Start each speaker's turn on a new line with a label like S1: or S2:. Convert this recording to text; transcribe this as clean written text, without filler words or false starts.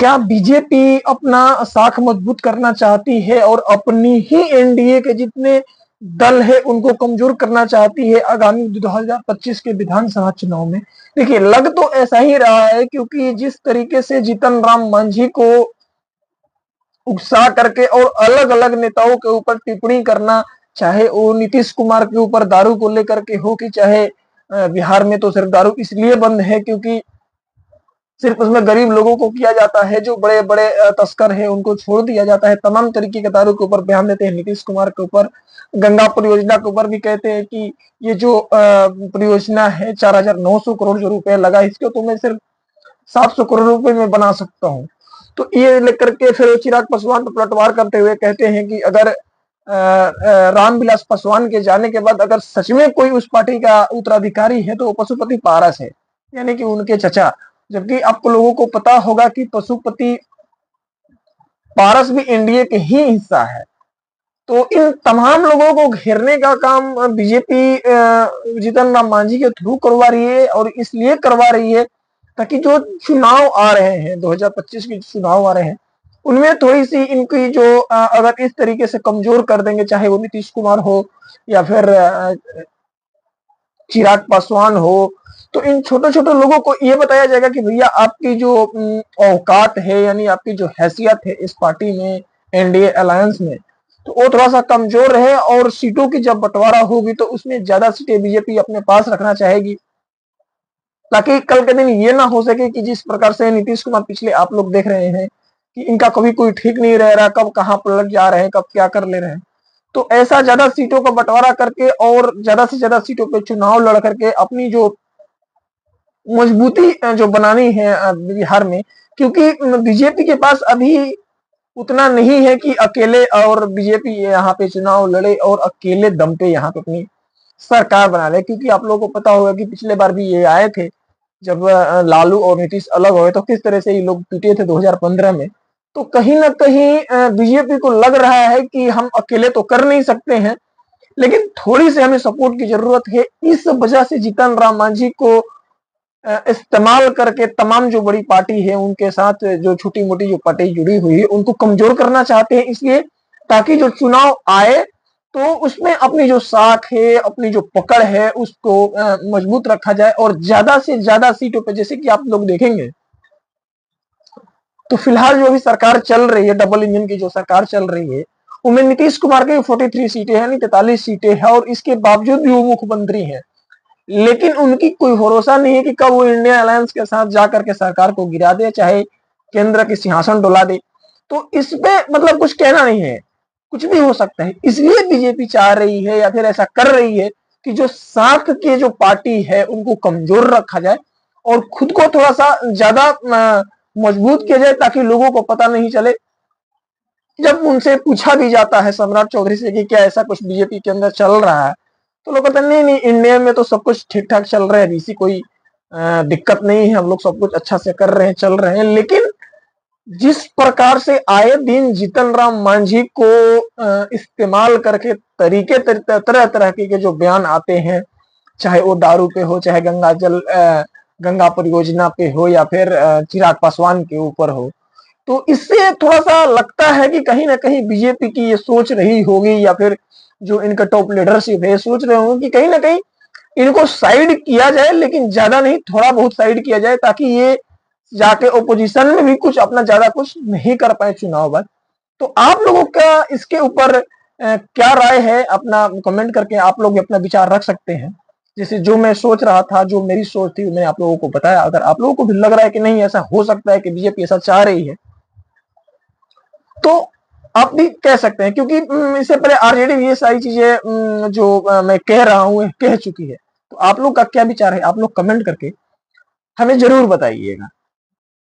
S1: क्या बीजेपी अपना साख मजबूत करना चाहती है और अपनी ही एनडीए के जितने दल है उनको कमजोर करना चाहती है आगामी 2025 के विधानसभा चुनाव में? देखिए, लग तो ऐसा ही रहा है, क्योंकि जिस तरीके से जीतन राम मांझी को उकसा करके और अलग अलग नेताओं के ऊपर टिप्पणी करना, चाहे वो नीतीश कुमार के ऊपर दारू को लेकर के हो, कि चाहे बिहार में तो सिर्फ दारू इसलिए बंद है क्योंकि सिर्फ उसमें गरीब लोगों को किया जाता है, जो बड़े बड़े तस्कर हैं उनको छोड़ दिया जाता है। तमाम तरीके के दारू के ऊपर बयान देते हैं नीतीश कुमार के ऊपर। गंगा परियोजना के ऊपर भी कहते हैं कि ये जो परियोजना है 4,900 करोड़ जो रुपए लगा, इसको तो मैं सिर्फ 700 करोड़ रुपए में बना सकता हूँ। तो ये लेकर के फिर चिराग पासवान पर पलटवार करते हुए कहते हैं कि अगर रामविलास पासवान के जाने के बाद अगर सच में कोई उस पार्टी का उत्तराधिकारी है तो वो पशुपति पारस है, यानी कि उनके चचा। जबकि आपको लोगों को पता होगा कि पशुपति पारस भी एनडीए के ही हिस्सा है। तो इन तमाम लोगों को घेरने का काम बीजेपी जीतन राम मांझी के थ्रू करवा रही है, और इसलिए करवा रही है ताकि जो चुनाव आ रहे हैं, 2025 के चुनाव आ रहे हैं, उनमें थोड़ी सी इनकी जो अगर इस तरीके से कमजोर कर देंगे, चाहे वो नीतीश कुमार हो या फिर चिराग पासवान हो, तो इन छोटे छोटे लोगों को ये बताया जाएगा कि भैया आपकी जो औकात है, यानी आपकी जो हैसियत है इस पार्टी में, एनडीए अलायंस में, तो वो थोड़ा सा कमजोर है। और सीटों की जब बंटवारा होगी तो उसमें ज्यादा सीटें बीजेपी अपने पास रखना चाहेगी, ताकि कल के दिन ये ना हो सके कि जिस प्रकार से नीतीश कुमार पिछले आप लोग देख रहे हैं कि इनका कभी कोई ठीक नहीं रह रहा, कब कहाँ पलट जा रहे हैं, कब क्या कर ले रहे हैं। तो ऐसा ज्यादा सीटों का बंटवारा करके और ज्यादा से ज्यादा सीटों पे चुनाव लड़ करके अपनी जो मजबूती जो बनानी है बिहार में, क्योंकि बीजेपी के पास अभी उतना नहीं है कि अकेले और बीजेपी यहाँ पे चुनाव लड़े और अकेले दम पे यहाँ पे अपनी सरकार बना ले। क्योंकि आप लोगों को पता होगा कि पिछले बार भी ये आए थे, जब लालू और नीतीश अलग हुए तो किस तरह से ये लोग पीटे थे 2015 में। तो कहीं ना कहीं बीजेपी को लग रहा है कि हम अकेले तो कर नहीं सकते हैं, लेकिन थोड़ी सी हमें सपोर्ट की जरूरत है। इस वजह से जीतन राम मांझी को इस्तेमाल करके तमाम जो बड़ी पार्टी है उनके साथ जो छोटी मोटी जो पार्टी जुड़ी हुई है उनको कमजोर करना चाहते हैं, इसलिए ताकि जो चुनाव आए तो उसमें अपनी जो साख है, अपनी जो पकड़ है, उसको मजबूत रखा जाए और ज्यादा से ज्यादा सीटों पे, जैसे कि आप लोग देखेंगे तो फिलहाल जो अभी सरकार चल रही है, डबल इंजन की जो सरकार चल रही है, उनमें नीतीश कुमार के 43 सीटें हैं, यानी 43 सीटें हैं, और इसके बावजूद भी वो मुख्यमंत्री हैं। लेकिन उनकी कोई भरोसा नहीं है कि कब वो इंडिया अलायंस के साथ जाकर के सरकार को गिरा दे, चाहे केंद्र के सिंहासन डुला दे। तो इस पे मतलब कुछ कहना नहीं है, कुछ भी हो सकता है। इसलिए बीजेपी चाह रही है या फिर ऐसा कर रही है कि जो साख के जो पार्टी है उनको कमजोर रखा जाए और खुद को थोड़ा सा ज्यादा मजबूत किया जाए, ताकि लोगों को पता नहीं चले। जब उनसे पूछा भी जाता है सम्राट चौधरी से कि क्या ऐसा कुछ बीजेपी के अंदर चल रहा है, तो लोग कहते हैं नहीं नहीं, इंडिया में तो सब कुछ ठीक ठाक चल रहा है, इसी कोई दिक्कत नहीं है, हम लोग सब कुछ अच्छा से कर रहे हैं, चल रहे हैं। लेकिन जिस प्रकार से आए दिन जीतन राम मांझी को इस्तेमाल करके तरीके तरह तरह के जो बयान आते हैं, चाहे वो दारू पे हो, चाहे गंगा परियोजना पे हो, या फिर चिराग पासवान के ऊपर हो, तो इससे थोड़ा सा लगता है कि कहीं ना कहीं बीजेपी की ये सोच रही होगी, या फिर जो इनका टॉप लीडरशिप है सोच रहे होंगे कि कहीं ना कहीं इनको साइड किया जाए, लेकिन ज्यादा नहीं, थोड़ा बहुत साइड किया जाए, ताकि ये जाके ओपोजिशन में भी कुछ अपना ज्यादा कुछ नहीं कर पाए चुनाव बाद। तो आप लोगों का इसके ऊपर क्या राय है, अपना कमेंट करके आप लोग अपना विचार रख सकते हैं। जैसे जो मैं सोच रहा था, जो मेरी सोच थी, मैंने आप लोगों को बताया। अगर आप लोगों को भी लग रहा है कि नहीं ऐसा हो सकता है कि बीजेपी ऐसा चाह रही है, तो आप भी कह सकते हैं, क्योंकि इससे पहले आरजेडी ये सारी चीजें जो मैं कह रहा हूं कह चुकी है। तो आप लोग का क्या विचार है, आप लोग कमेंट करके हमें जरूर बताइएगा।